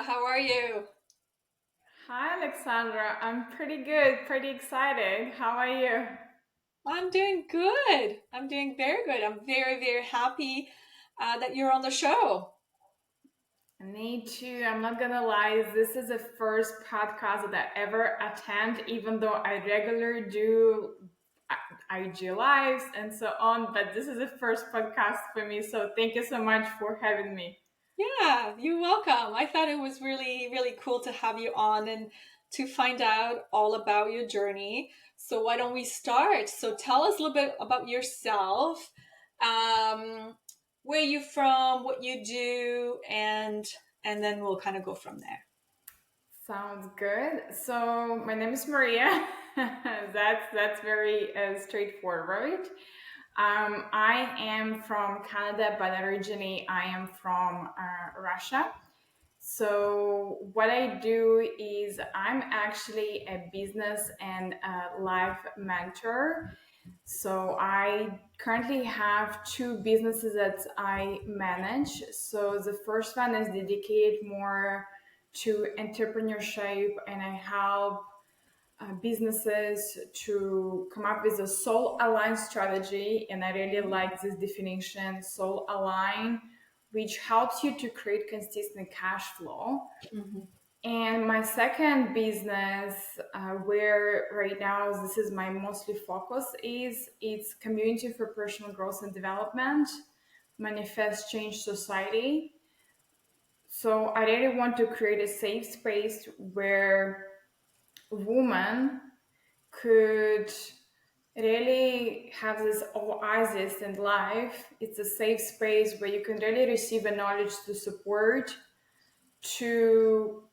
How are you? Hi, Alexandra. I'm pretty good, pretty excited. How are you? I'm doing good. I'm doing very good. I'm very, very happy that you're on the show. Me too. I'm not gonna lie. This is the first podcast that I ever attend, even though I regularly do IG lives and so on. But this is the first podcast for me. So thank you so much for having me. Yeah, you're welcome. I thought it was really, really cool to have you on and to find out all about your journey. So why don't we start? So tell us a little bit about yourself, um, where you from, what you do, and then we'll kind of go from there. Sounds good. So my name is Maria. That's very straightforward. I am from Canada, but originally I am from Russia. So what I do is I'm actually a business and a life mentor. So I currently have two businesses that I manage. So the first one is dedicated more to entrepreneurship, and I help businesses to come up with a soul aligned strategy. And I really like this definition, soul align, which helps you to create consistent cash flow. Mhm. And my second business, where right now this is my mostly focus, is it's community for personal growth and development, manifest change society. So I really want to create a safe space where women could really have this oasis in life. It's a safe space where you can really receive a knowledge to support, to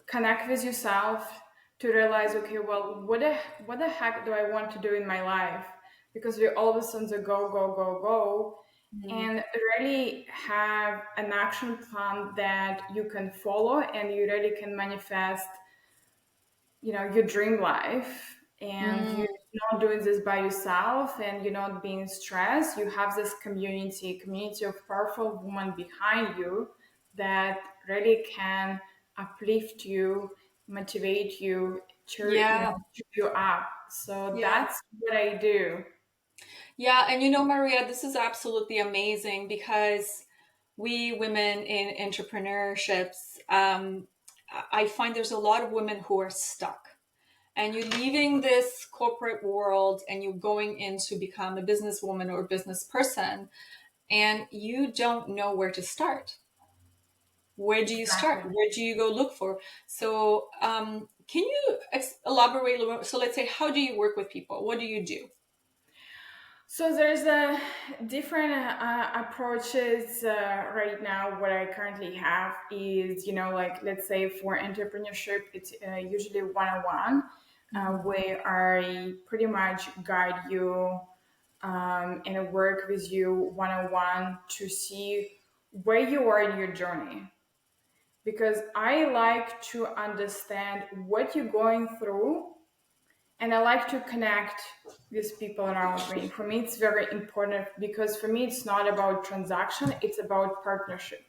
connect with yourself, to realize, okay, well, what the heck do I want to do in my life? Because we're always on the go, go, go, go. Mhm. And really have an action plan that you can follow and you really can manifest, your dream life. And Mm. you're not doing this by yourself and you're not being stressed. You have this community of powerful women behind you that really can uplift you, motivate you, Yeah, cheer you up. So yeah. that's what I do. Yeah, and you know, Maria, this is absolutely amazing because we women in entrepreneurships, I find there's a lot of women who are stuck. And you're leaving this corporate world and you're going in to become a businesswoman or business person, and you don't know where to start. Where do you start? Exactly. Where do you go look for? So, can you elaborate a little bit? So, let's say, how do you work with people? What do you do? So there's a different approaches right now. What I currently have is, like let's say for entrepreneurship, it's usually one-on-one, Mhm. where I pretty much guide you and I work with you one-on-one to see where you are in your journey. Because I like to understand what you're going through and I like to connect with people around me. For me, it's very important because for me, it's not about transaction; it's about partnership.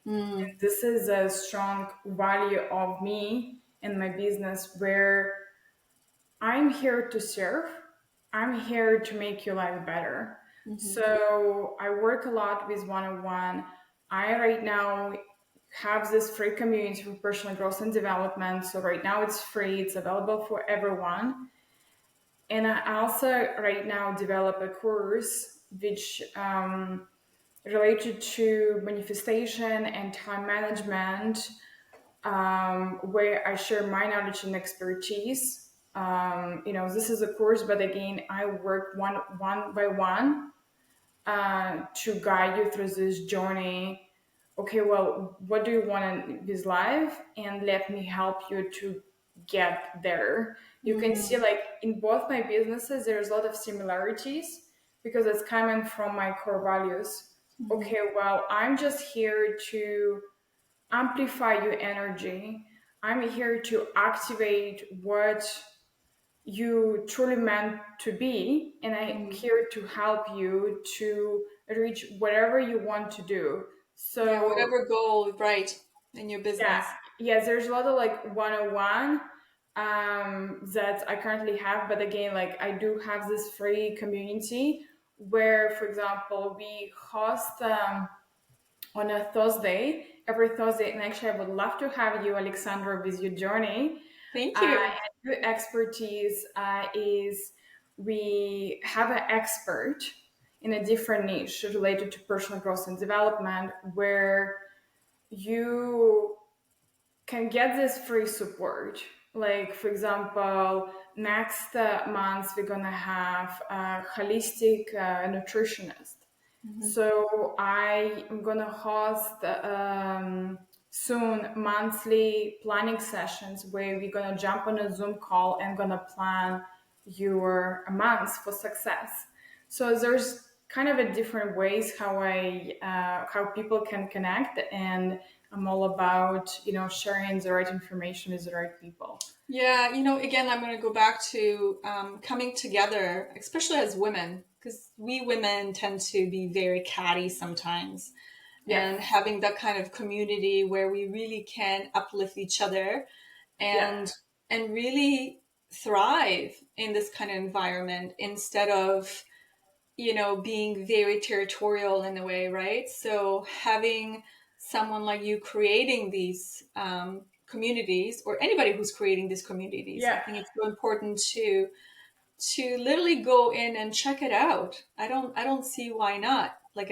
Mm. And this is a strong value of me and my business, where I'm here to serve. I'm here to make your life better. Mhm. So I work a lot with one-on-one. I right now have this free community for personal growth and development. So right now it's free. It's available for everyone. And I also right now develop a course which related to manifestation and time management, where I share my knowledge and expertise. This is a course, but again, I work one by one to guide you through this journey. Okay, well, what do you want in this life? And let me help you to get there. You can see, Mm. like, in both my businesses, there's a lot of similarities because it's coming from my core values. Mhm. Okay, well, I'm just here to amplify your energy. I'm here to activate what you truly meant to be, and I'm Mm. here to help you to reach whatever you want to do. Yeah, So whatever goal, right, in your yeah, business. yes, there's a lot of like 101 that I currently have, but again, like I do have this free community where, for example, we host on a Thursday, every Thursday, and actually I would love to have you, Alexandra, with your journey. Thank you. And your expertise is we have an expert in a different niche related to personal growth and development where you can get this free support. Like, for example, next month we're gonna have a holistic nutritionist. Hmm. So I am gonna host soon monthly planning sessions where we're gonna jump on a Zoom call and gonna plan your months for success. So there's kind of a different ways how people can connect, and I'm all about sharing the right information with the right people. Yeah, again, I'm going to go back to coming together, especially as women, because we women tend to be very catty sometimes, Yeah, and having that kind of community where we really can uplift each other yeah, and really thrive in this kind of environment instead of being very territorial in a way, right? So having someone like you creating these communities, or anybody who's creating these communities, I yeah. think it's so important to literally go in and check it out. I don't see why not. Like,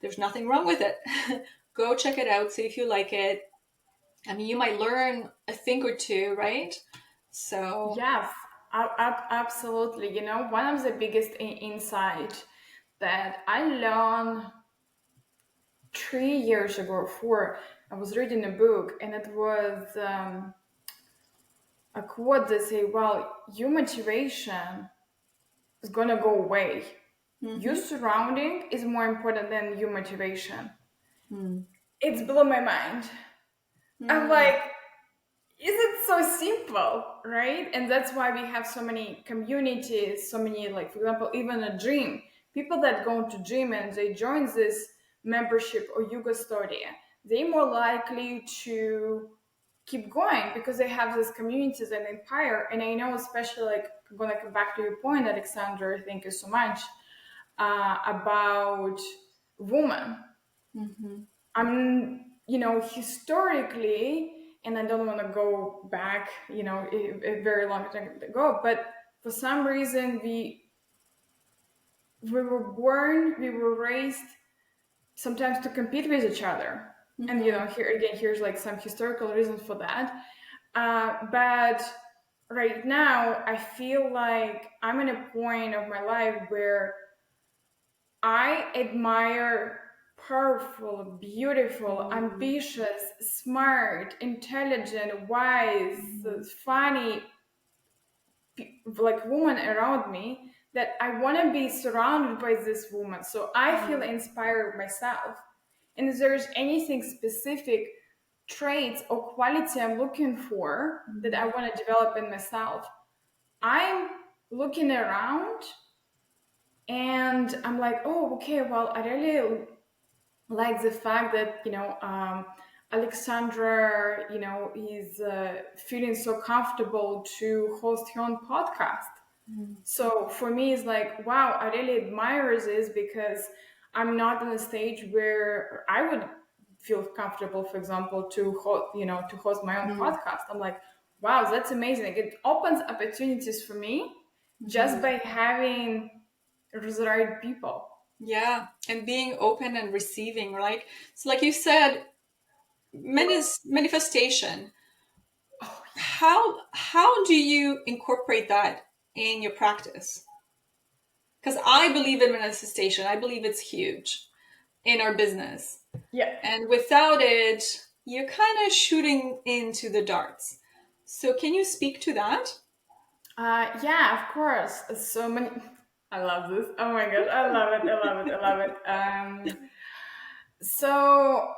there's nothing wrong with it. Go check it out, see if you like it. I mean, you might learn a thing or two, right? So, Yes, absolutely. One of the biggest insight that I learned 3 years ago, or four, I was reading a book, and it was a quote that say, "Well, your motivation is gonna go away. Your mm-hmm. surrounding is more important than your motivation." Mm. It's blew my mind. I'm Mm. like, is it so simple, right? And that's why we have so many communities, so many, like, for example, even a gym. People that go to gym and they join this membership or yoga studio, they're more likely to keep going because they have these communities and empire. And I know, especially, like, I'm gonna come back to your point, Alexander, thank you so much, about women. Mm-hmm. Historically, and I don't want to go back, a very long time ago, but for some reason, we were born, we were raised sometimes to compete with each other. And, Mm-hmm. here again, here's like some historical reasons for that. But right now, I feel like I'm in a point of my life where I admire powerful, beautiful, Mm-hmm. ambitious, smart, intelligent, wise, funny, like woman around me that I want to be surrounded by this woman. So I feel Mm-hmm. inspired myself. And if there's anything specific, traits or quality I'm looking for that I want to develop in myself, I'm looking around and I'm like, oh, okay, well, I really like the fact that Alexandra is feeling so comfortable to host her own podcast. So for me it's like, wow, I really admire this because I'm not in a stage where I would feel comfortable, for example, to host my own Mm-hmm. podcast. I'm like, wow, that's amazing. It opens opportunities for me just Mm-hmm. by having the right people. Yeah, and being open and receiving, right? So, like you said, manifestation. Oh, How do you incorporate that in your practice? Because I believe in manifestation. I believe it's huge in our business, yeah. and without it, you're kind of shooting into the darts. So, can you speak to that? Yeah, of course. So many. I love this. Oh my god, I love it. I love it. I love it. So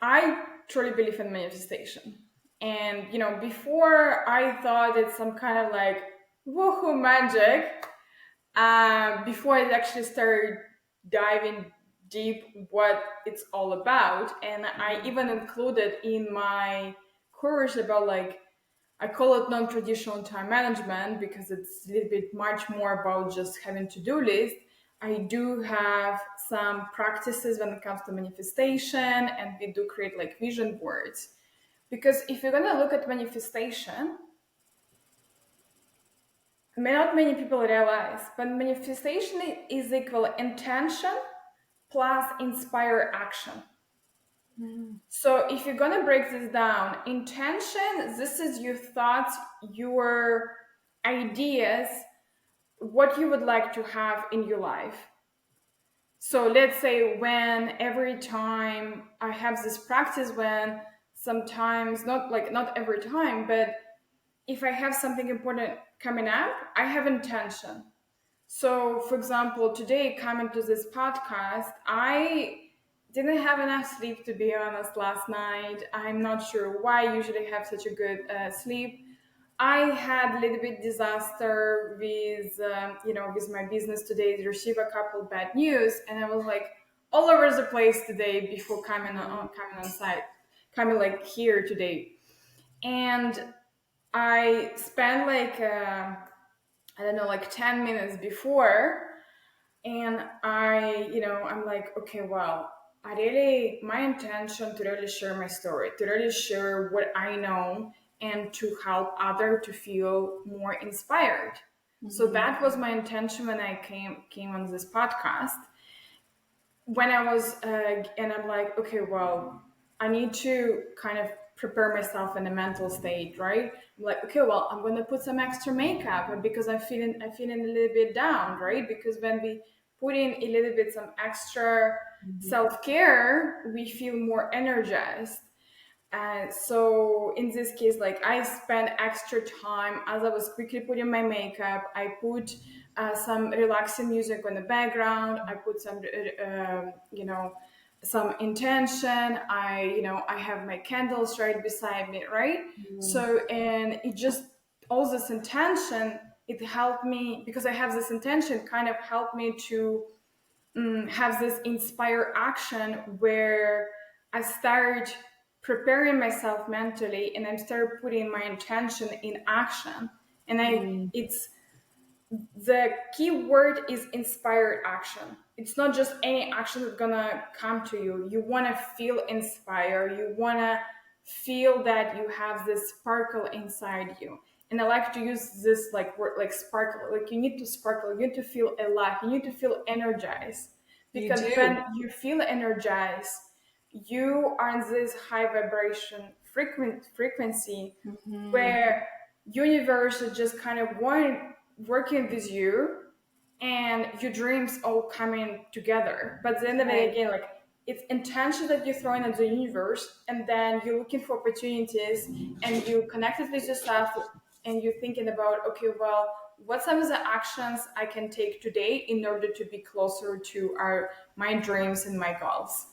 I truly believe in manifestation, and before I thought it's some kind of like woohoo magic. Before I actually started diving deep what it's all about. And I even included in my course about like, I call it non-traditional time management because it's a little bit much more about just having to-do list. I do have some practices when it comes to manifestation, and we do create like vision boards. Because if you're gonna look at manifestation, not many people realize, but manifestation is equal intention plus inspire action. So if you're gonna break this down, intention, this is your thoughts, your ideas, what you would like to have in your life. So let's say when every time I have this practice, when sometimes, not every time, but if I have something important coming up, I have intention. So, for example, today coming to this podcast, I didn't have enough sleep, to be honest, last night. I'm not sure why I usually have such a good sleep. I had a little bit disaster with my business today. Received a couple bad news, and I was like all over the place today before coming on site, coming like here today. And I spent like I don't know, like 10 minutes before, and I'm like, okay, well, my intention to really share my story, to really share what I know, and to help other to feel more inspired. So that was my intention when I came on this podcast. When I was, and I'm like, okay, well, I need to kind of prepare myself in a mental state, right? I'm like, okay, well, I'm gonna put some extra makeup because I'm feeling a little bit down, right? Because when we put in a little bit some extra self care, we feel more energized. And so in this case, like I spent extra time as I was quickly putting my makeup. I put some relaxing music on the background. I put some intention. I have my candles right beside me, right? So, and it just, all this intention, it helped me because I have this intention kind of helped me to have this inspire action where I start preparing myself mentally and I start putting my intention in action. And it's the key word is inspired action. It's not just any action that's gonna come to you. You wanna feel inspired. You wanna feel that you have this sparkle inside you. And I like to use this like word like sparkle. Like you need to sparkle, you need to feel alive, you need to feel energized. You Because when do. you feel energized, you are in this high vibration frequency where universe is just kind of working with you and your dreams all coming together. But at the end of it, Right. again, like it's intention that you're throwing at the universe, and then you're looking for opportunities, and you connected with yourself, and you're thinking about, okay, well, what some of the actions I can take today in order to be closer to my dreams and my goals.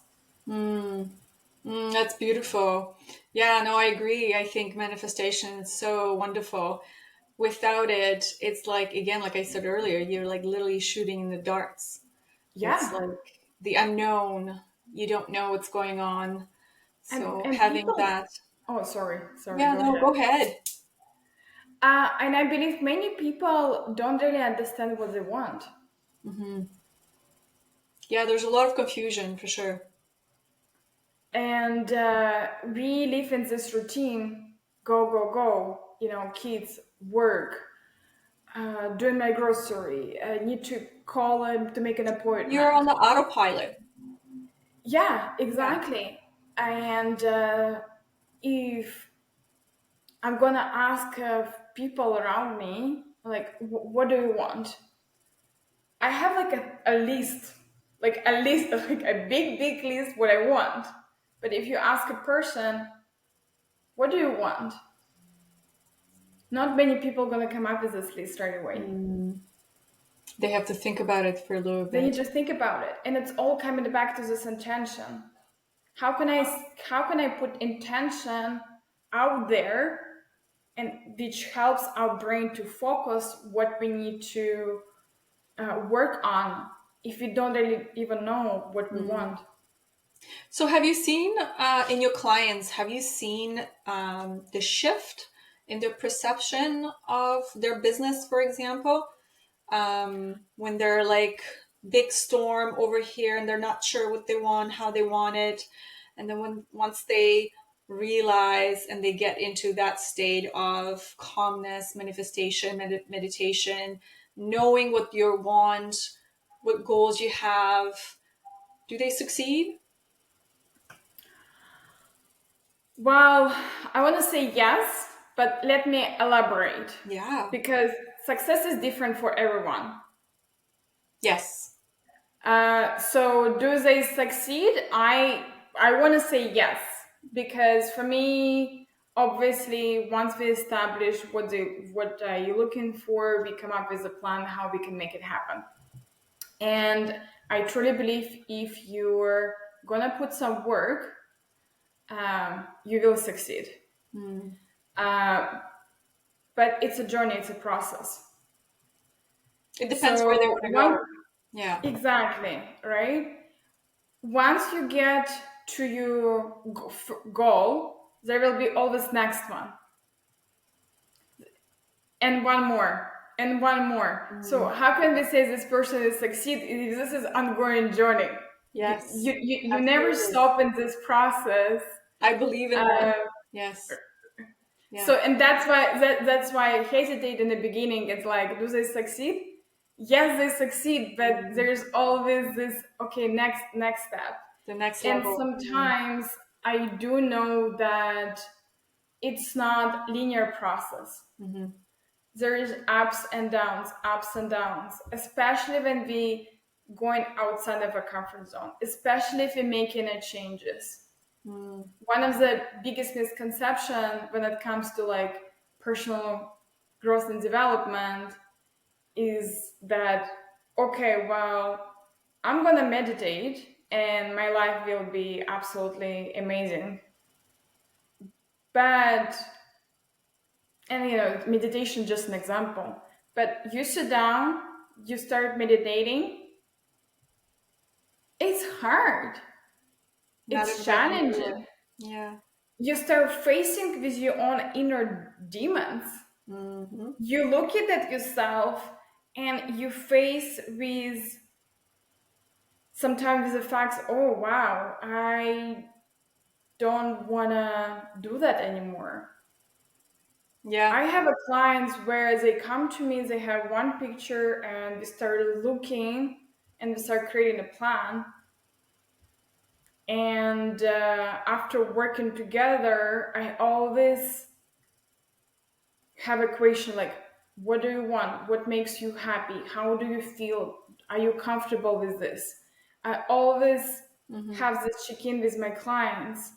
That's beautiful. Yeah, no, I agree. I think manifestation is so wonderful. Without it, it's like, again, like I said earlier, you're like literally shooting in the darts. It's Yeah, like the unknown. You don't know what's going on. and So and having people. that, Oh, sorry. yeah, Go no, ahead. go ahead. And I believe many people don't really understand what they want. Yeah, there's a lot of confusion for sure. And we live in this routine, go, go, go, kids, work, doing my grocery, I need to call him to make an You're on appointment. the autopilot. Yeah, Yeah. exactly. And if I'm gonna ask people around me, like, what do you want? I have like a list, like a big, big list what I want. But if you ask a person, what do you want? Not many people gonna come up with this list right away. They have to think about it for a little Then you bit. just think about it, and it's all coming back to this intention. How can I put intention out there, and which helps our brain to focus what we need to work on if we don't really even know what we Mm. want. So have you seen in your clients, have you seen the shift in their perception of their business, for example? When they're like big storm over here and they're not sure what they want, how they want it. And then once they realize and they get into that state of calmness, manifestation, meditation, knowing what you want, what goals you have, do they succeed? Well, I want to say yes, but let me elaborate, Yeah. because success is different for everyone. Yes. So do they succeed? I want to say yes, because for me, obviously, once we establish what you're looking for, we come up with a plan how we can make it happen. And I truly believe if you're gonna put some work, you will succeed. Mm. Uh, but it's a journey, it's a process. It depends where they So want to one go. Yeah. exactly right. Once you get to your goal, there will be always next one and one more and one more. So Mm. how can we say this person is succeed if this is ongoing journey? Yes. You never Absolutely. stop in this process. I believe in that. Uh, Yes. Yeah. so and that's why I hesitate in the beginning. It's like, do they succeed? Yes, they succeed, but Mm. there's always this okay, next step. The next And level. Mm. sometimes I do know that it's not linear process. Mm-hmm. There is ups and downs, especially when we going outside of a comfort zone, especially if we're making a changes. Mm. One of the biggest misconception when it comes to like personal growth and development is that, okay, well, I'm gonna meditate and my life will be absolutely amazing. But, and meditation just an example. But you sit down, you start meditating, it's hard, Not it's everybody can do it. challenging. Yeah. You start facing with your own inner demons. Mm-hmm. You look at yourself and you face with sometimes the facts, oh wow, I don't wanna do that anymore. Yeah. I have a clients where they come to me, they have one picture and we start looking and we start creating a plan. And after working together, I always have a question like, what do you want? What makes you happy? How do you feel? Are you comfortable with this? I always Mm-hmm. have this check-in with my clients.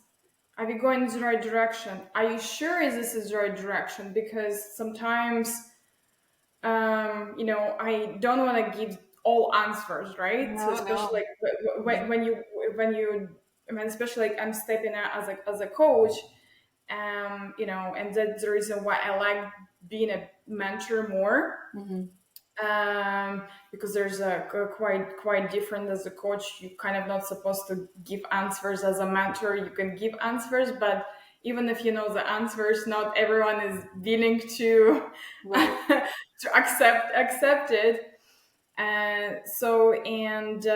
Are we going in the right direction? Are you sure this is the right direction? Because sometimes, I don't want to give all answers, right? So No, especially no. like Mm-hmm. when especially like I'm stepping out as a coach, and that's the reason why I like being a mentor more, Mm-hmm. because there's quite different as a coach. You kind of not supposed to give answers. As a mentor, you can give answers, but even if you know the answers, not everyone is willing to Right. to accept it. And so and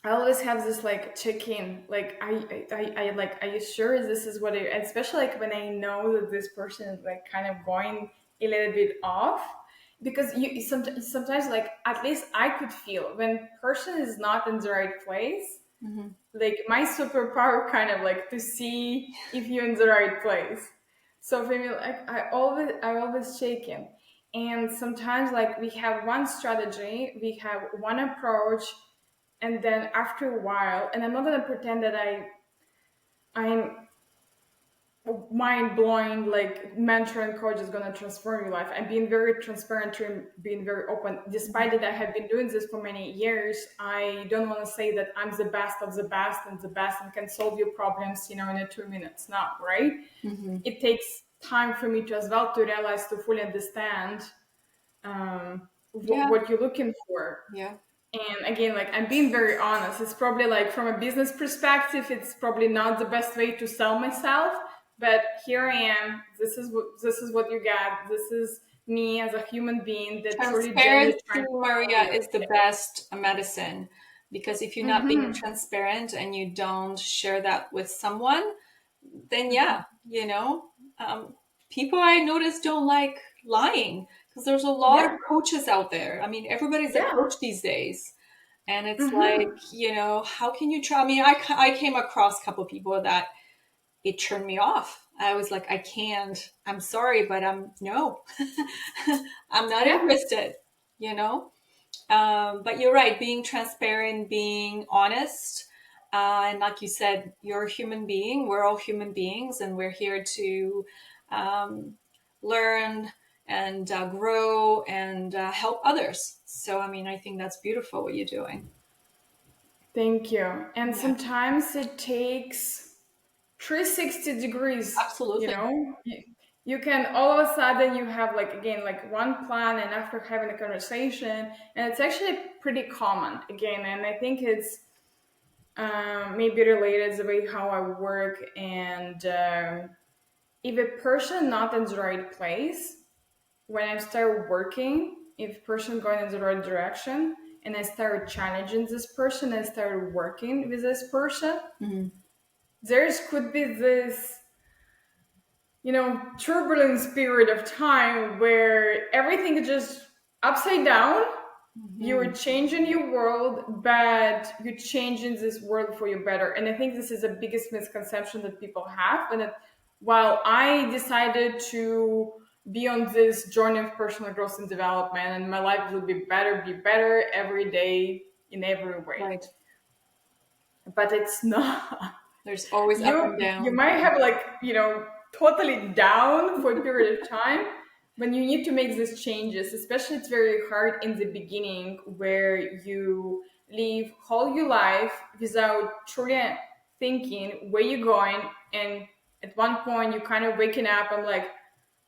I always have this like check in, like I like, are you sure this is what I, especially like when I know that this person is like kind of going a little bit off, because sometimes like at least I could feel when person is not in the right place. Mm-hmm. Like my superpower kind of like to see if you're in the right place. So for me, like I always check in, and sometimes like we have one strategy, we have one approach, and then after a while, and I'm not gonna pretend that I'm mind blowing like mentor and coach is gonna transform your life. I'm being very transparent and being very open. Despite that I have been doing this for many years, I don't want to say that I'm the best of the best and the best and can solve your problems, in a 2 minutes. Now, right? Mm-hmm. It takes time for me to as well to realize, to fully understand. Yeah. what you're looking for. Yeah. And again, like I'm being very honest, it's probably like from a business perspective, it's probably not the best way to sell myself. But here I am. This is what you got. This is me as a human being that truly genuinely Transparency, trying to help Maria, you. is the best medicine, because if you're not being Mm-hmm. transparent and you don't share that with someone, then yeah, um, people I notice don't like lying, because there's a lot of Yeah. coaches out there. I mean, everybody's a Yeah. coach these days. And it's like, Mm-hmm. how can you try? I mean, I came across a couple people that it turned me off. I was like, I can't. I'm sorry, but no, I'm not Yeah. interested. You know. But you're right. Being transparent, being honest, and like you said, you're a human being. We're all human beings, and we're here to um, learn and grow and help others. So, I mean, I think that's beautiful what you're doing. Thank you. And Yeah, sometimes it takes 360 degrees, you absolutely. know? You can all of a sudden you have like again like one plan and after having a conversation and it's actually pretty common again and I think it's maybe related to the way how I work and if a person not in the right place when I start working, if person going in the right direction and I start challenging this person, I start working with this person, Mhm. there's could be this, turbulence period of time where everything is just upside down. You're Mhm. changing your world, but you're changing this world for your better. And I think this is the biggest misconception that people have. And that while I decided to be on this journey of personal growth and development, and my life will be better every day in every way. Right. But it's not. There's always up and You down. might have like totally down for a period of time when you need to make these changes, especially it's very hard in the beginning where you live whole your life without truly thinking where you're going, and at one point you kind of waking up and like,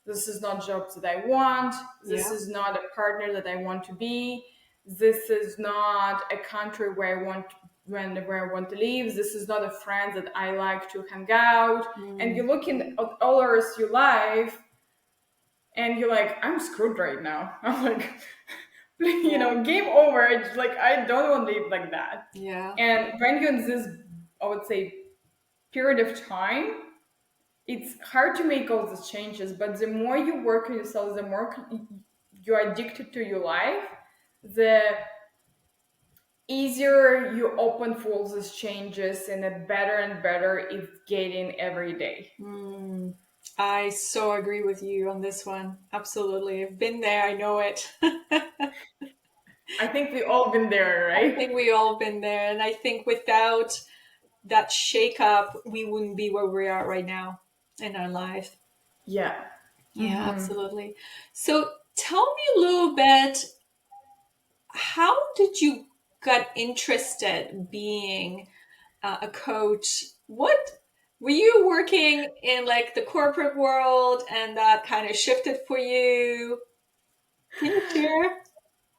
this is not jobs that I want, this Yeah. is not a partner that I want to be, this is not a country where I want to live, this is not a friend that I like to hang out. And Mm. you're looking at all the rest of your life and you're like, I'm screwed right now. I'm like, Yeah. game over. It's like I don't want to live like that. Yeah. And when you're in this, I would say, period of time, it's hard to make all these changes, but the more you work on yourself, the more you're addicted to your life, the easier you open for all these changes and the better and better it's getting every day. Mm. I so agree with you on this one. Absolutely. I've been there. I know it. I I think we all been there, right? think we all been there. And I think without that shake up, we wouldn't be where we are right now in our life. Yeah. Yeah, absolutely. So tell me a little bit, how did you got interested being a coach? What were you working in, like the corporate world, and that kind of shifted for you? Can you share?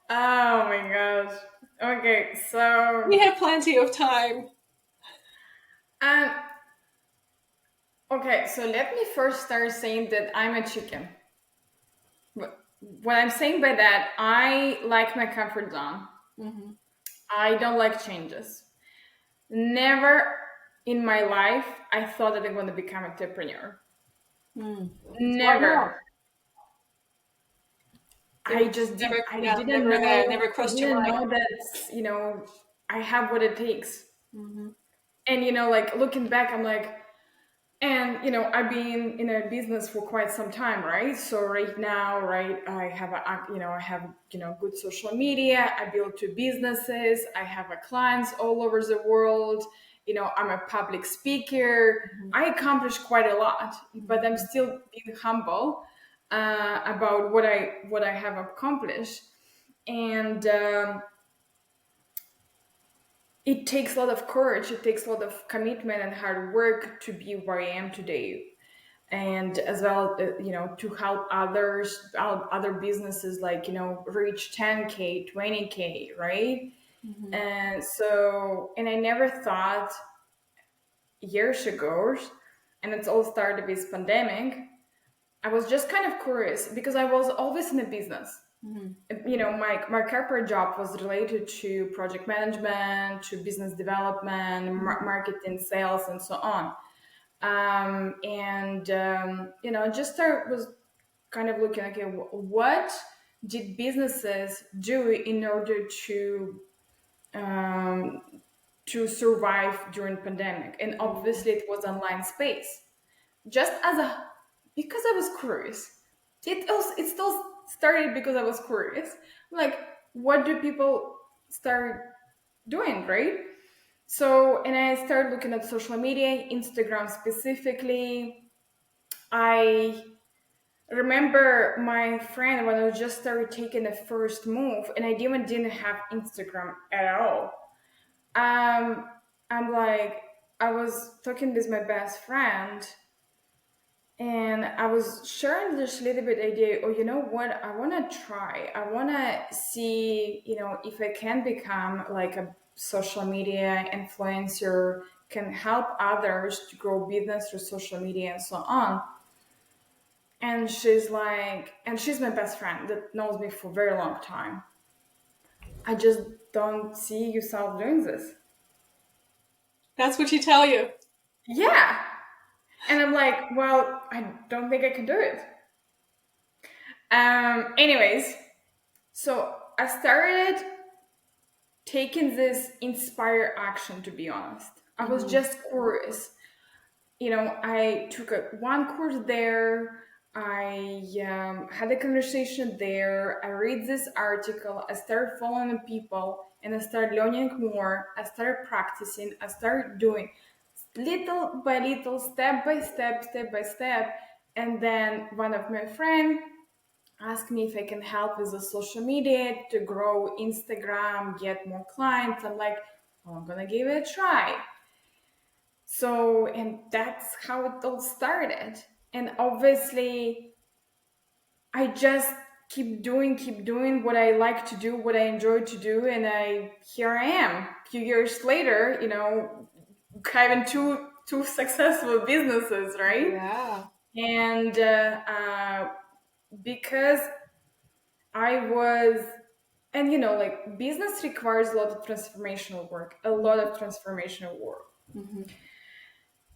Oh my gosh. Okay, We so have plenty of time. um so let me first start saying that I'm a chicken. What I'm saying by that, I like my comfort zone. Hmm. I don't like changes. Never in my life I thought that I'm going to become an entrepreneur. Mm. Why not? Never. It I was just did. never, I yeah, didn't never there, know. never I crossed your didn't mind. know that I have what it takes. Hmm. And like looking back, I'm like, and I've been in a business for quite some time, right? So right now, right, I have good social media. I build two businesses. I have a clients all over the world. I'm a public speaker. I accomplished quite a lot, but I'm still being humble about what I have accomplished. And it takes a lot of courage. It takes a lot of commitment and hard work to be where I am today. and as well, to help other businesses, like, reach 10K, 20K, right? Hmm. And I never thought years ago, and it's all started with pandemic. I was just kind of curious because I was always in a business. Hmm. My corporate job was related to project management, to business development, Hmm. marketing, sales, and so on. And just I was kind of looking, okay, what did businesses do in order um, to survive during pandemic? And Hmm. obviously, it was online space. Just as a because I was curious. It still started because I was curious. Like, what do people start doing, right? So, and I started looking at social media, Instagram specifically. I remember my friend when I just started taking the first move, and I didn't have Instagram at all. Um, I'm like, I was talking with my best friend, and I was sharing this little bit idea. Oh, you know what? I want to try. I want to see, if I can become like a social media influencer, can help others to grow business through social media and so on. And she's like, and she's my best friend that knows me for a very long time. I just don't see yourself doing this. That's what you tell you. Yeah. And I'm like, well, I don't think I can do it. Anyways, so I started taking this inspire action, to be honest. I was Hmm. just curious. I took one course there. I had a conversation there. I read this article. I started following people, and I started learning more. I started practicing. I started doing little by little, step by step. And then one of my friends asked me if I can help with the social media to grow Instagram, get more clients. I'm like, well, I'm gonna give it a try. So, and that's how it all started. And obviously, I just keep doing what I like to do, what I enjoy to do, and here I am. A few years later, having two successful businesses, right? Yeah. And because I was, and like business requires a lot of transformational work, a lot of transformational work. Hmm.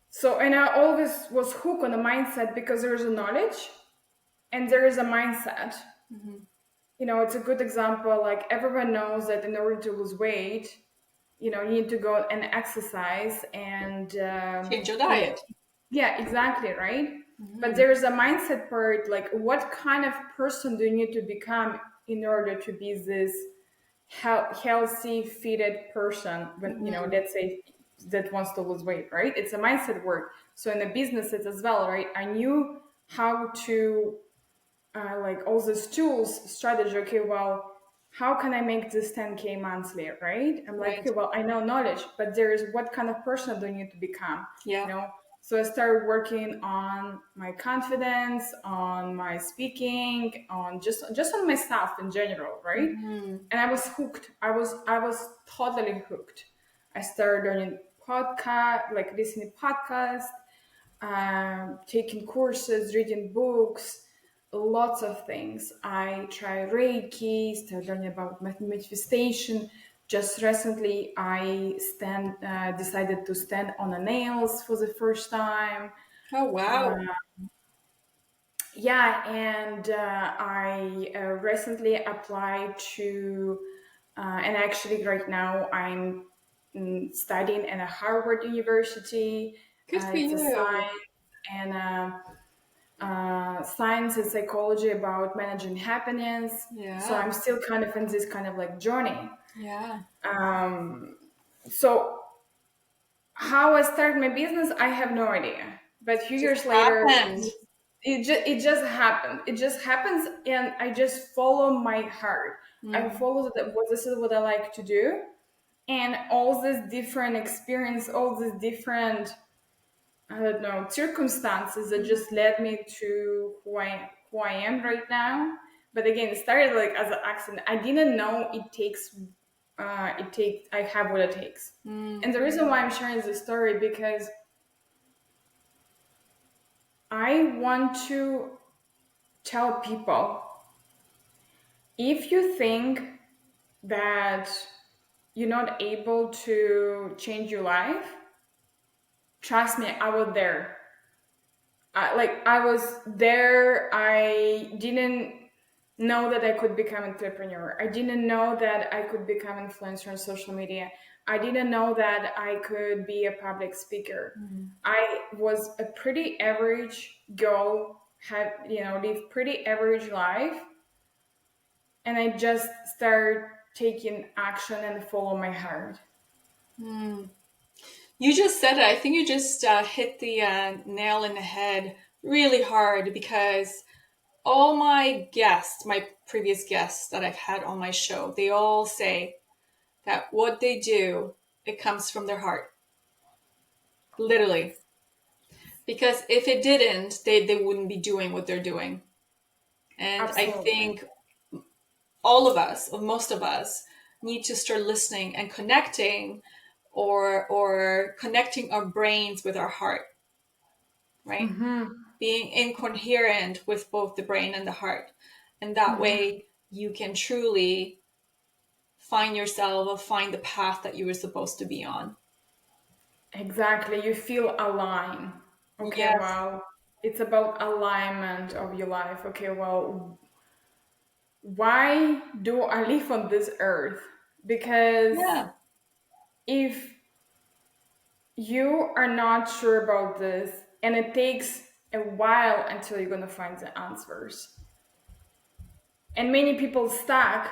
So, and I always was hooked on the mindset because there is a knowledge and there is a mindset. Hmm. It's a good example. Like everyone knows that in order to lose weight, you need to go and exercise and, Change your you know, diet. yeah, exactly, right? But Hmm. there is a mindset part, like what kind of person do you need to become in order to be this healthy, fitted person when, Hmm. let's say that wants to lose weight, right? It's a mindset work. So in the business, it's as well, right? I knew how to, like all these tools, strategy. Okay, well, how can I make this 10K monthly, right? I'm like, Right. okay, well, I know knowledge, but there is what kind of person do you need to become, you Yeah. know? So I started working on my confidence, on my speaking, on just on myself in general, right? Hmm. And I was hooked. I was totally hooked. I started learning podcast, like listening podcast, taking courses, reading books, lots of things. I tried Reiki, started learning about manifestation. Just recently, I decided to stand on the nails for the first time. Oh, wow. Yeah, and I recently applied to, and actually right now I'm studying at a Harvard University. Good for It's a you. science and science and psychology about managing happiness. So Yeah. I'm still kind of in this kind of like journey. Yeah. So how I started my business, I have no idea. But a few Just years later, happened. it just happened. It just happens, and I just follow my heart. I Hmm. follow that. What this is what I like to do, and all this different experience, all these different I don't know, circumstances that just led me to who I am right now. But again, it started like as an accident. I didn't know I have what it takes. Mm. And the reason why I'm sharing this story because I want to tell people, if you think that you're not able to change your life, trust me, I was there. I was there. I didn't know that I could become entrepreneur. I didn't know that I could become influencer on social media. I didn't know that I could be a public speaker. Mm. I was a pretty average girl, had lived pretty average life, and I just started taking action and follow my heart. Mm. You just said it. I think you just hit the nail in the head really hard, because all my guests, my previous guests that I've had on my show, they all say that what they do, it comes from their heart, literally. Because if it didn't, they wouldn't be doing what they're doing. And I Absolutely. think all of us, or most of us, need to start listening and connecting, or connecting our brains with our heart, right? Mm-hmm. Being incoherent with both the brain and the heart. And that Mm-hmm. way you can truly find yourself, or find the path that you were supposed to be on. Exactly. You feel aligned. Okay, Yes. well, it's about alignment of your life. Okay, well, why do I live on this earth? Because Yeah. if you are not sure about this, and it takes a while until you're going to find the answers, and many people stuck.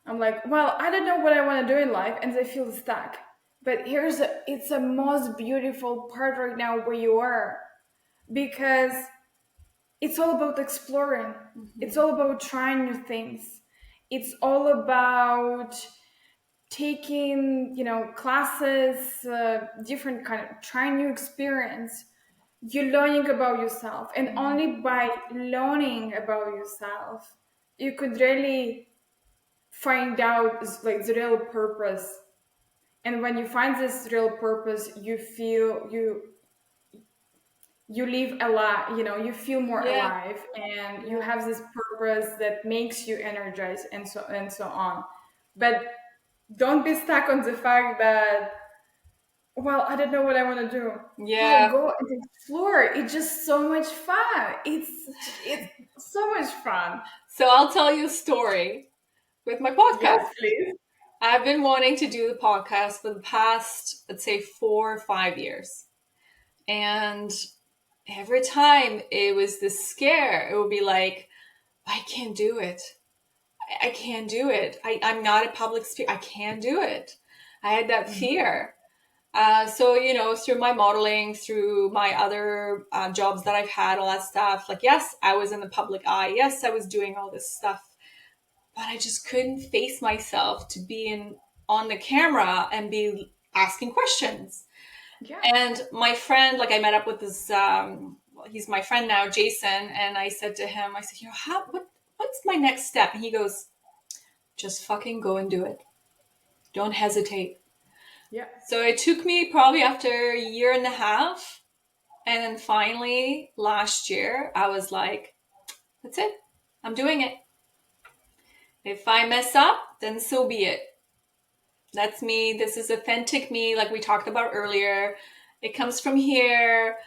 I'm like, well, I don't know what I want to do in life, and they feel stuck. But it's the most beautiful part right now where you are, because it's all about exploring. It's Mhm. all about trying new things. It's all about taking, classes, different kind of trying new experience. You're learning about yourself, and Mhm. only by learning about yourself, you could really find out like the real purpose. And when you find this real purpose, you feel you live a lot, you feel more Yeah. alive, and you Yeah. have this purpose that makes you energized, and so on. But don't be stuck on the fact that, well, I don't know what I want to do. Well, Yeah. go and explore. It's just so much fun. It's so much fun. So I'll tell you a story with my Yes, podcast. please. I've been wanting to do the podcast for the past, let's say, 4 or 5 years. And every time it was this scare, it would be like, I can't do it. I can't do it. I'm not a public speaker. I can't do it. I had that Mhm. fear. So, through my modeling, through my other jobs that I've had, all that stuff, like, yes, I was in the public eye. Yes, I was doing all this stuff, but I just couldn't face myself to be on the camera and be asking questions. Yeah. And my friend, like, I met up with this, well, he's my friend now, Jason. And I said to him, I said, what's my next step? And he goes, just fucking go and do it. Don't hesitate. Yeah. So it took me probably after a year and a half. And then finally, last year, I was like, that's it. I'm doing it. If I mess up, then so be it. That's me. This is authentic me, like we talked about earlier. It comes from here.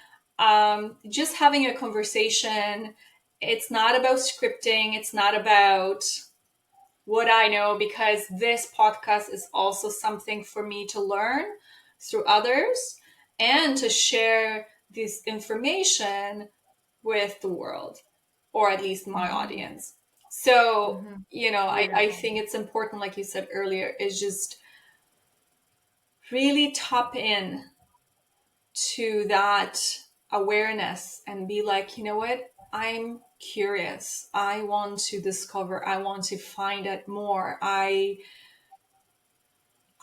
Just having a conversation. It's not about scripting. It's not about what I know, because this podcast is also something for me to learn through others, and to share this information with the world, or at least my Hmm. audience. So, Hmm. I Beautiful. think it's important, like you said earlier, is just really tap in to that awareness and be like, you know what? I'm curious. I want to discover. I want to find out more. I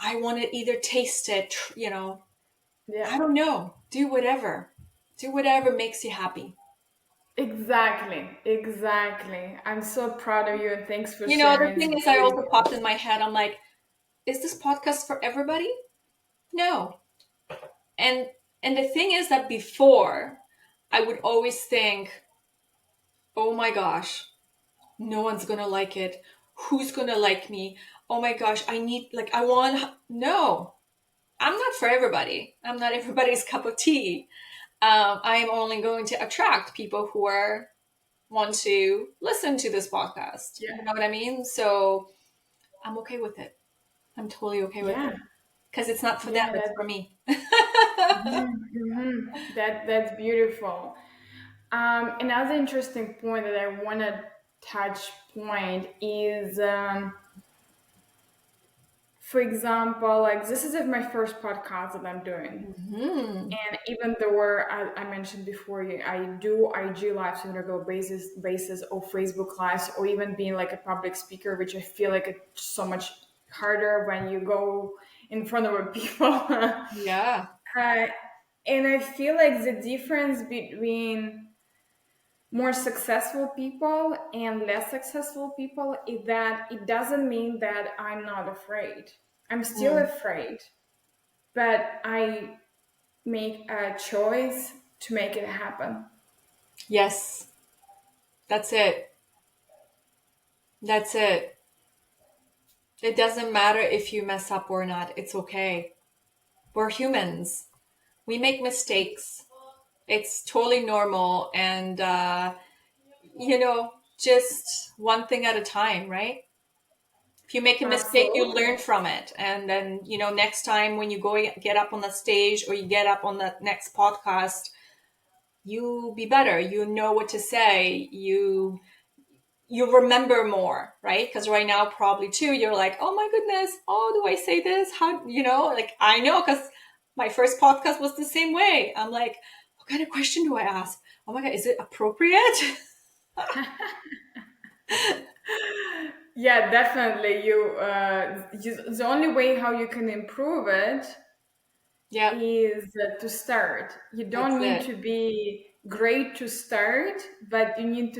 want to either taste it, I Yeah. don't know, do whatever. Do whatever makes you happy. Exactly, exactly. I'm so proud of you and thanks for You know, the sharing. It's thing is, I very also popped in my head, I'm like, is this podcast for everybody? No. And the thing is that before, I would always think, oh my gosh, no one's gonna like it. Who's gonna like me? Oh my gosh, I need, like, I want, no, I'm not for everybody. I'm not everybody's cup of tea. I am only going to attract people who are want to listen to this podcast. yeah, You know what I mean? So I'm okay with it. I'm totally okay with yeah, it because it's not for them; yeah. it's for me. That's beautiful. Another interesting point that I want to touch point is, for example, like this is my first podcast that I'm doing. Hmm. And even though I mentioned before, I do IG lives on a regular basis, or Facebook lives, or even being like a public speaker, which I feel like it's so much harder when you go in front of people. Yeah. And I feel like the difference between more successful people and less successful people is that it doesn't mean that I'm not afraid. I'm still Mm. afraid, but I make a choice to make it happen. Yes, that's it. That's it. It doesn't matter if you mess up or not. It's okay. We're humans. We make mistakes. It's totally normal, and just one thing at a time, right? If you make a mistake, you learn Absolutely. from it, and then next time when you go get up on the stage or you get up on the next podcast, you be better. You know what to say. You remember more, right? Because right now, probably too, you're like, oh my goodness, oh, do I say this? How, like, I know, because my first podcast was the same way. I'm like, what kind of question do I ask? Oh my God, is it appropriate? Yeah, definitely. The only way how you can improve it Yep, is to start. You that's don't need it. to be great to start, but you need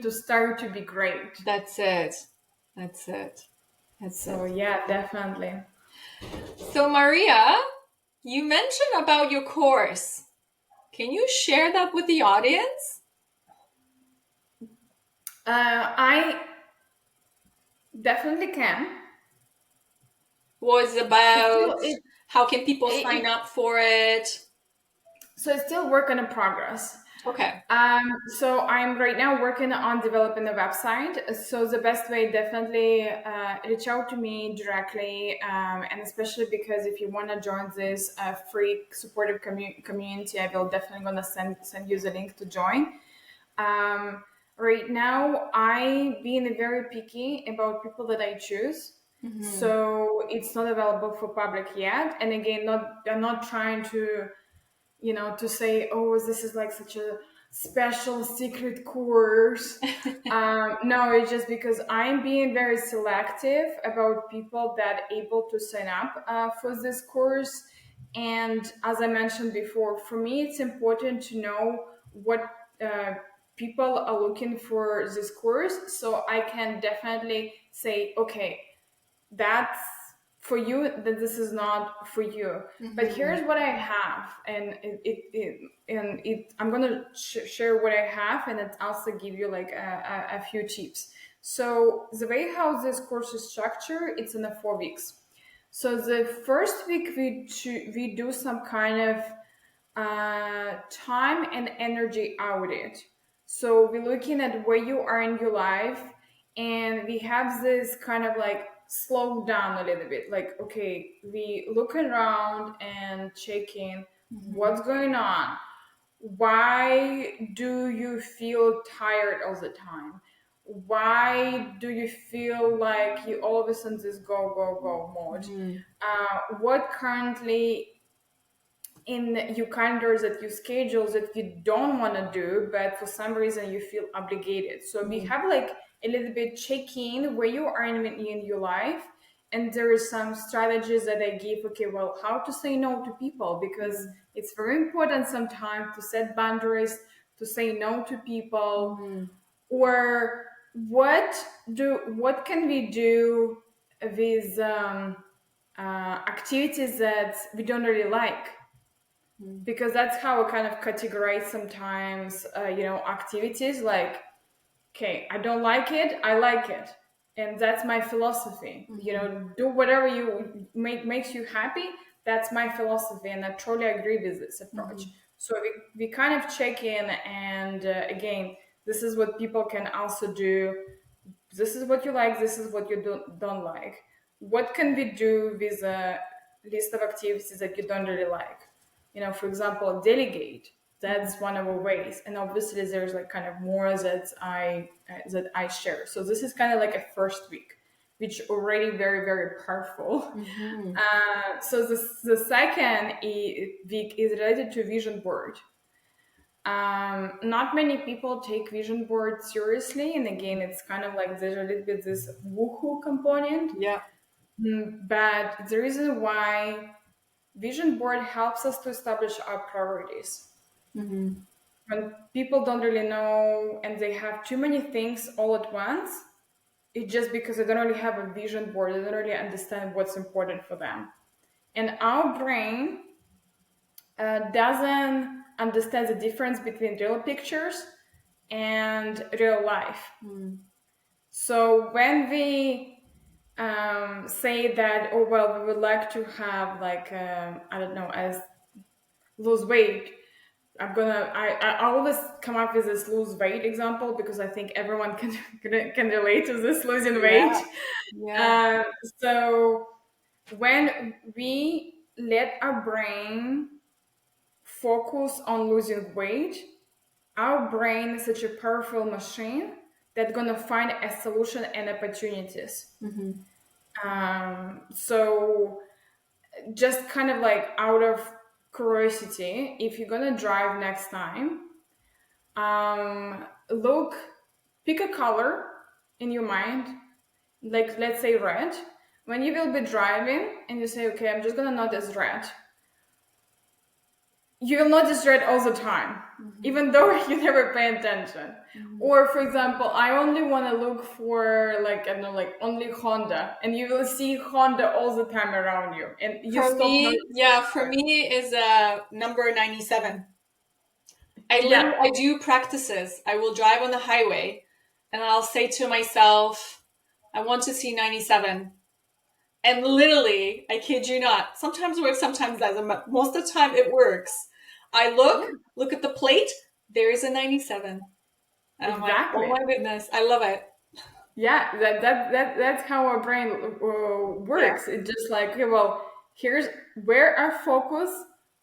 to start to be great. That's it. That's it. That's So it. yeah, definitely. So, Maria, you mentioned about your course. Can you share that with the audience? I definitely can. Was It's about still it, how can people sign it up for it? so it's still work in progress. Okay. So I'm right now working on developing a website. So the best way, definitely reach out to me directly, and especially because if you want to join this free supportive community, I will definitely gonna send you the link to join. Um, right now, I being very picky about people that I choose. Hmm. So it's not available for public yet. And again, I'm not trying to to say, oh, this is like such a special secret course. No, it's just because I'm being very selective about people that able to sign up for this course. And as I mentioned before, for me, it's important to know what uh, people are looking for this course, so I can definitely say, okay, that's for you, that this is not for you. But Hmm. here's what I have, and I'm gonna share what I have, and it also give you like a few tips. So the way how this course is structured, it's in the 4 weeks. So the first week we do some kind of time and energy audit. So we're looking at where you are in your life, and we have this kind of like slow down a little bit. Like, okay, we look around and checking Hmm. what's going on. Why do you feel tired all the time? Why do you feel like you all of a sudden this go go go mode? Hmm. What currently in your calendars that you schedule that you don't want to do, but for some reason you feel obligated. So we Hmm. have like a little bit check in where you are in your life, and there is some strategies that I give. Okay, well, how to say no to people, because it's very important sometimes to set boundaries, to say no to people, or what can we do with activities that we don't really like, because that's how I kind of categorize sometimes activities like, okay, I don't like it, I like it, and that's my philosophy. Do whatever you makes you happy. That's my philosophy, and I totally agree with this approach. So we kind of check in, and again, this is what people can also do. This is what you like, this is what you don't like. What can we do with a list of activities that you don't really like? For example, delegate. That's one of the ways, and obviously there's like kind of more that I share. So this is kind of like a first week, which already very very powerful. So the second week is related to vision board. Not many people take vision board seriously, and again, it's kind of like there's a little bit this woohoo component. Yeah. But the reason why vision board helps us to establish our priorities. When people don't really know and they have too many things all at once, it's just because they don't really have a vision board. They don't really understand what's important for them. And our brain doesn't understand the difference between real pictures and real life. So when we say that, oh well, we would like to have like I don't know, as lose weight. I always come up with this lose weight example because I think everyone can relate to this losing weight. Yeah. Yeah. So when we let our brain focus on losing weight, our brain is such a powerful machine that's gonna find a solution and opportunities. So just kind of like out of curiosity, if you're gonna drive next time, look, pick a color in your mind, like let's say red. When you will be driving and you say, okay, I'm just gonna notice red, you will notice red all the time, even though you never pay attention. Or for example, I only want to look for like, I don't know, like only Honda, and you will see Honda all the time around you, and you For stop me, noticing. yeah, for me is number 97. Yeah, I do practices. I will drive on the highway and I'll say to myself, I want to see 97. And literally, I kid you not, sometimes it works, sometimes it doesn't, but most of the time it works. I look at the plate, there is a 97. And I'm like, oh exactly. my goodness, I love it. Yeah, that's how our brain Yeah, works. It's just like, okay, well, here's where our focus,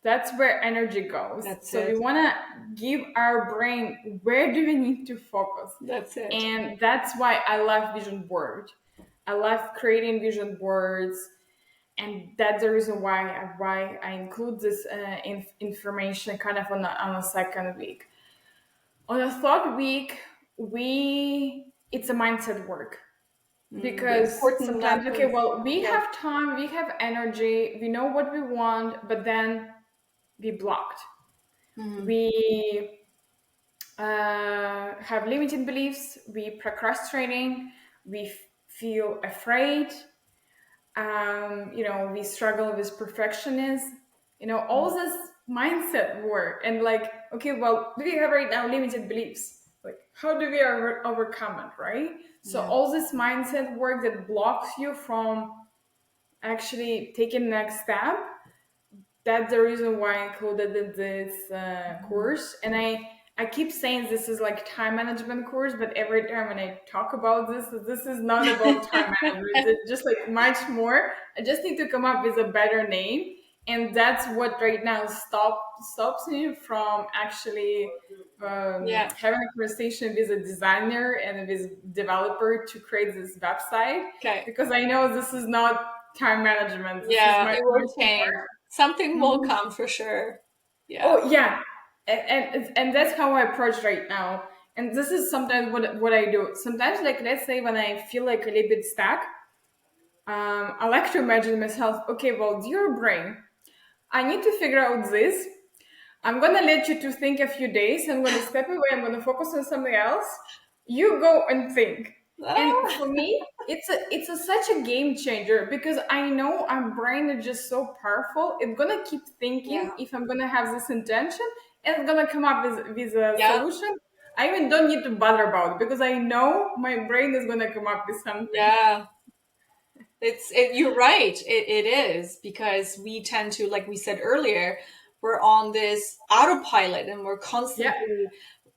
that's where energy goes. that's So we it. want to give our brain, where do we need to focus? That's it. And that's why I love vision board. I love creating vision boards, and that's the reason why I include this information kind of on a second week. On a third week, we it's a mindset work, The because important sometimes, okay, piece. well, we Yeah. have time, we have energy, we know what we want, but then we blocked. We have limited beliefs, we procrastinating, we feel afraid, we struggle with perfectionism, all this mindset work. And like, okay, well, do we have right now limited beliefs? Like, how do we overcome it, right? So Yeah. all this mindset work that blocks you from actually taking the next step, that's the reason why I included in this course. And I keep saying this is like time management course, but every time when I talk about this is not about time management. It's just like much more. I just need to come up with a better name, and that's what right now stops me from actually Yeah. having a conversation with a designer and with developer to create this website, Okay. because I know this is not time management. This is Yeah, much it will more. change. Something will Mhm. come for sure. Yeah. Oh yeah, and that's how I approach right now. And this is sometimes what I do. Sometimes, like let's say when I feel like a little bit stuck, I like to imagine myself, okay, well, dear brain, I need to figure out this. I'm gonna let you to think a few days. I'm gonna step away. I'm gonna focus on something else. You go and think. And Ah, for me, such a game changer because I know our brain is just so powerful. It's gonna keep yeah, thinking if I'm gonna have this intention, and it's gonna come up with a yeah, solution. I even don't need to bother about it because I know my brain is gonna come up with something. yeah. You're right. It is because we tend to, like we said earlier, we're on this autopilot and we're Yeah, constantly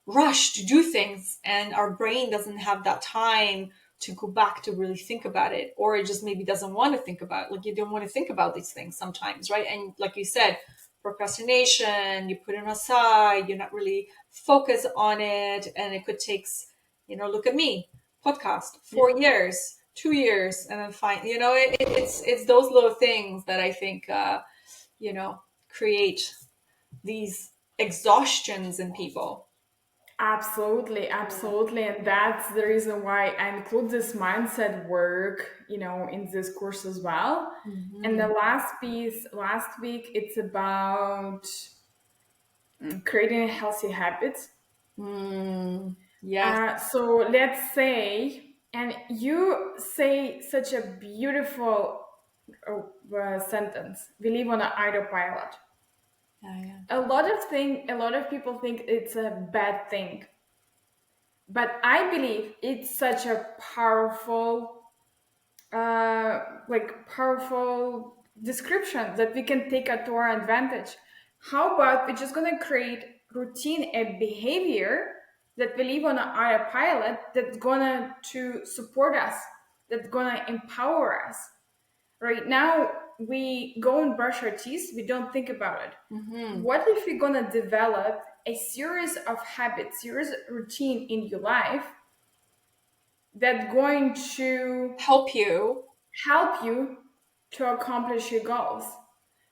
rush to do things, and our brain doesn't have that time to go back to really think about it, or it just maybe doesn't want to think about it. Like, you don't want to think about these things sometimes, right? And like you said, procrastination, you put it aside, you're not really focused on it, and it could take, look at me, podcast, yeah, 4 years, 2 years, and then fine, it's those little things that I think you know create these exhaustions in people. absolutely, Yeah. absolutely. And that's the reason why I include this mindset work, in this course as well. And the Mhm. last piece last week, it's about creating healthy habits. Yes, So let's say, and you say such a beautiful sentence. We live on an autopilot. yeah, yeah. A lot of people think it's a bad thing, but I believe it's such a powerful description that we can take it to our advantage. How about we're just gonna create routine and behavior that we live on an autopilot that's gonna to support us, that's gonna empower us. Right now, we go and brush our teeth, we don't think about it. Hmm. What if we're gonna develop a series of habits, series of routine in your life that's going to Help you. help you to accomplish your goals?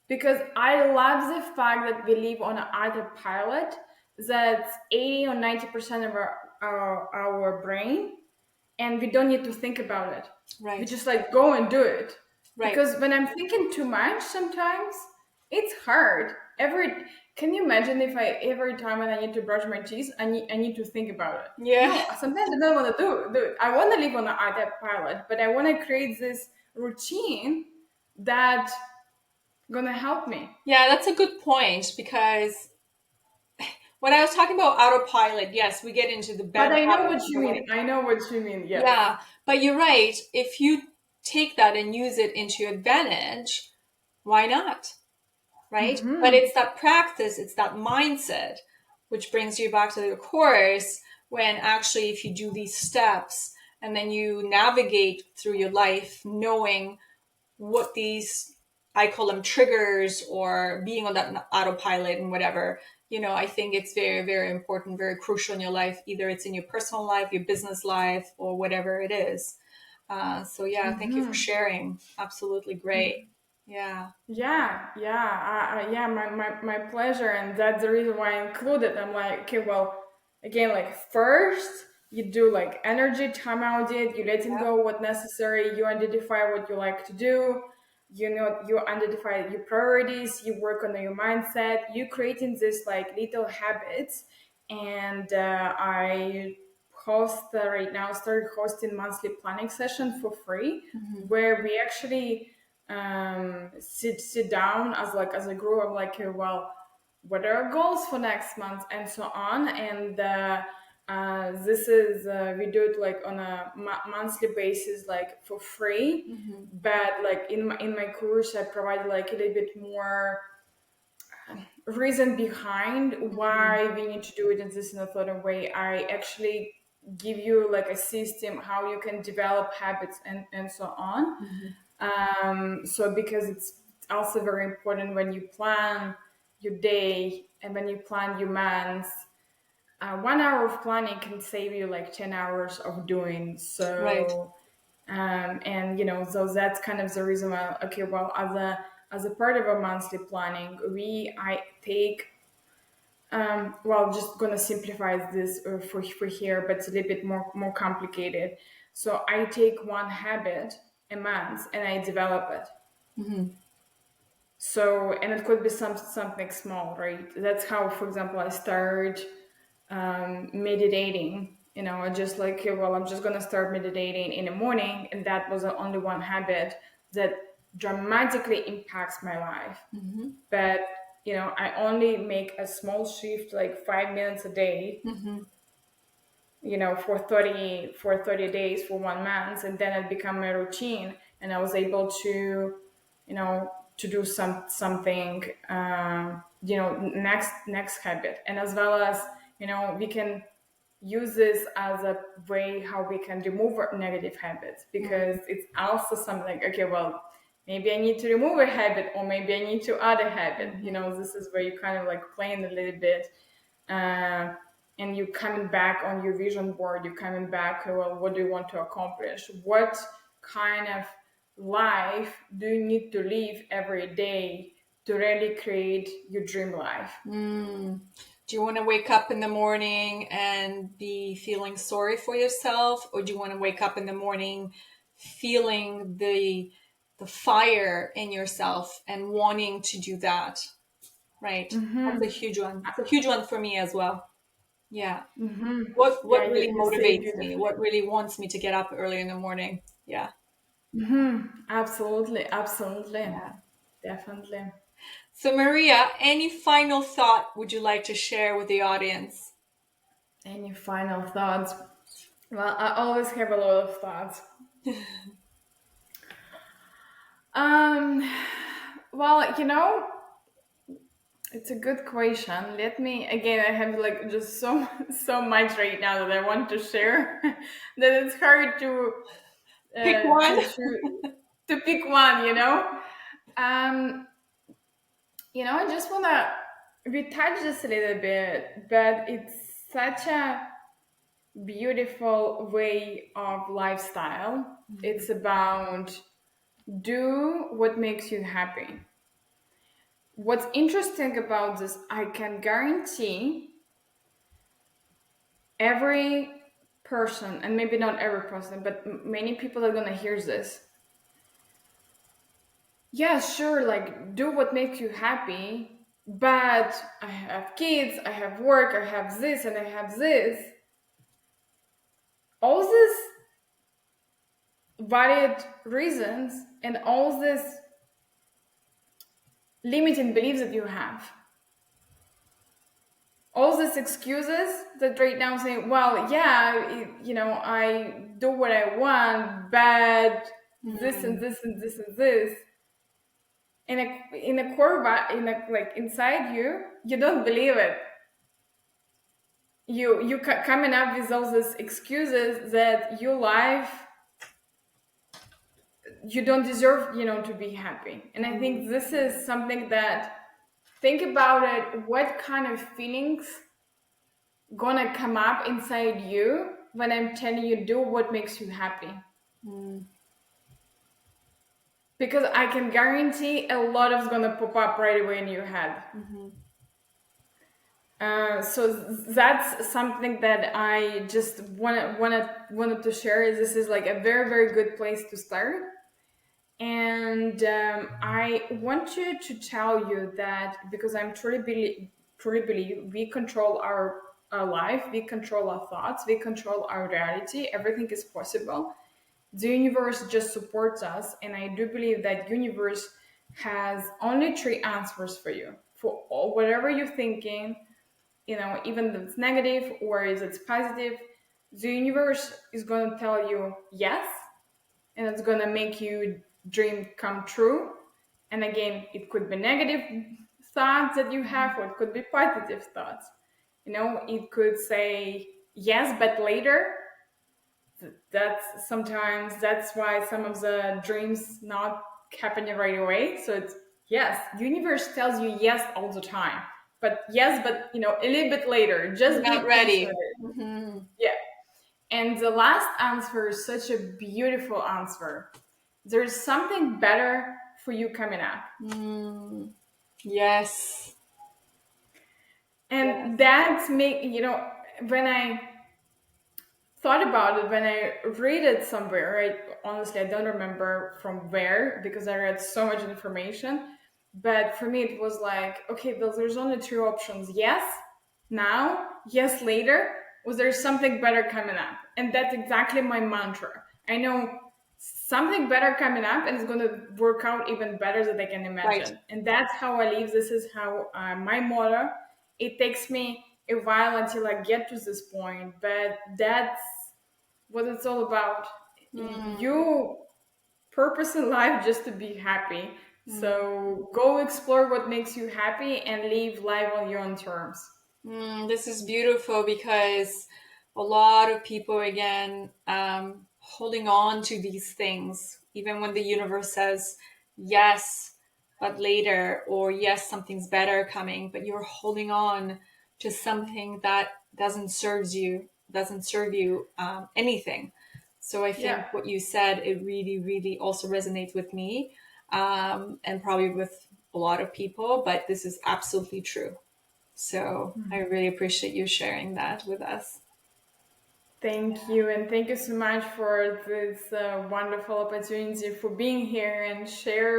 Because I love the fact that we live on an autopilot, that's 80 or 90% of our brain, and we don't need to think about it. We Right, just like go and do it. right. Because when I'm thinking too much sometimes, it's hard. Can you imagine if I every time when I need to brush my teeth, I need to think about it? Yeah, No, sometimes I don't want to do it. I want to live on an autopilot, but I want to create this routine that gonna help me. yeah, that's a good point because when I was talking about autopilot, yes, we get into the But bad I know habits what or you whatever. mean. I know what you mean. Yes. Yeah, but you're right. If you take that and use it into your advantage, why not? Right? But Mm-hmm. it's that practice, it's that mindset, which brings you back to the course when actually, if you do these steps and then you navigate through your life knowing what these, I call them triggers, or being on that autopilot and whatever, I think it's very, very important, very crucial in your life. Either it's in your personal life, your business life, or whatever it is. So, yeah, thank you for Mm-hmm. sharing. Absolutely great. Yeah. Yeah, yeah, yeah. My pleasure, and that's the reason why I included. I'm like, okay, well, again, like first you do like energy time audit, you letting Yep. go what necessary, you identify what you like to do, you identify your priorities, you work on your mindset, you creating this like little habits, and I host right now started hosting monthly planning session for free, Mhm. where we actually sit down as a group. I'm like, okay, well, what are our goals for next month and so on. And this is we do it like on a monthly basis, like for free. Mhm. But like in my course, I provide like a little bit more reason behind Mhm. why we need to do it in a certain way. I actually give you like a system how you can develop habits and so on. Mhm. So because it's also very important when you plan your day and when you plan your months, 1 hour of planning can save you like 10 hours of doing. Right. So and so that's kind of the reason why, okay, well, as a part of a monthly planning, I take well, just gonna simplify this for here, but it's a little bit more complicated. So I take one habit a month, and I develop it. Mm-hmm. So, and it could be something small, right? That's how, for example, I started meditating. I just like, okay, well, I'm just gonna start meditating in the morning, and that was only one habit that dramatically impacts my life. Mm-hmm. But I only make a small shift, like 5 minutes a day, Mm-hmm. for 30 days, for 1 month, and then it became my routine, and I was able to to do something, next habit. And as well as, we can use this as a way how we can remove our negative habits, because it's also something like, okay, well, maybe I need to remove a habit, or maybe I need to add a habit. This is where you kind of like playing a little bit, uh, and you coming back on your vision board. You're coming back, well, what do you want to accomplish? What kind of life do you need to live every day to really create your dream life? Mm. Do you want to wake up in the morning and be feeling sorry for yourself, or do you want to wake up in the morning feeling the fire in yourself and wanting to do that? Right. That's a huge one. It's a huge one for me as well. Yeah. Yeah, What really you say motivates me? beautifully. What really wants me to get up early in the morning? Yeah. Absolutely, absolutely, Yeah. definitely. So Maria, any final thought would you like to share with the audience? Any final thoughts? Well, I always have a lot of thoughts. Um, well, it's a good question. Let me again. I have like just so so much right now that I want to share that it's hard to Pick one. to pick one. Um, I just wanna retouch this a little bit, but it's such a beautiful way of lifestyle. It's about do what makes you happy. What's interesting about this, I can guarantee every person, and maybe not every person, but many people are gonna hear this. Yeah, sure, like do what makes you happy, but I have kids, I have work, I have this, and I have this. All these valid reasons and all these limiting beliefs that you have, all these excuses that right now saying, well, yeah, I do what I want, but this and this and this and this, in a core like inside you, you don't believe it. You coming up with all these excuses that your life, you don't deserve, to be happy. And I think this is something that, think about it, what kind of feelings gonna come up inside you when I'm telling you do what makes you happy. Mm. Because I can guarantee a lot is gonna pop up right away in your head. So that's something that I just wanted to share. Is this is like a very very good place to start, and I want you to tell you that, because I'm truly believe we control our life, we control our thoughts, we control our reality. Everything is possible. The universe just supports us, and I do believe that universe has only three answers for you for all, whatever you're thinking, even if it's negative or is it's positive. The universe is going to tell you yes, and it's going to make you dream come true. And again, it could be negative thoughts that you have, or it could be positive thoughts. It could say yes, but later. That's why some of the dreams not happening right away. So it's yes, universe tells you yes all the time, but yes, but a little bit later. You're Just not be patient. ready. Hmm. Yeah. And the last answer is such a beautiful answer. There's something better for you coming up. Mm. Yes. And Yes. that's when I thought about it when I read it somewhere. Honestly, I don't remember from where because I read so much information. But for me, it was like, okay, well, there's only two options: yes, now, yes, later, or there's something better coming up. And that's exactly my mantra. I know something better coming up, and it's going to work out even better than I can Right. imagine. And that's how I live. This is how my motto. It takes me a while until I get to this point, but that's what it's all about. Mm, You purpose in life just to be happy. mm. So go explore what makes you happy and live life on your own terms. This is beautiful because a lot of people, again, holding on to these things, even when the universe says yes, but later, or yes, something's better coming, but you're holding on to something that doesn't serve you anything. So I Yeah. think what you said, it really, really also resonates with me, and probably with a lot of people, but this is absolutely true. So I really appreciate you sharing that with us. Thank you, and thank you so much for this wonderful opportunity for being here and share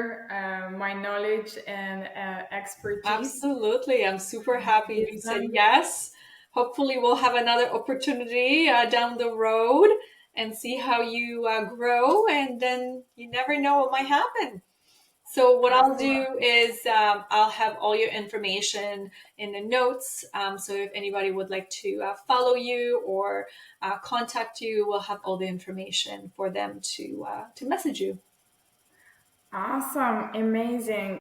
my knowledge and expertise, Absolutely. I'm super happy you said wisdom. yes. Hopefully, we'll have another opportunity down the road and see how you grow. And then you never know what might happen. So what I'll Absolutely. do is I'll have all your information in the notes. So if anybody would like to follow you or contact you, we'll have all the information for them to message you. Awesome, amazing.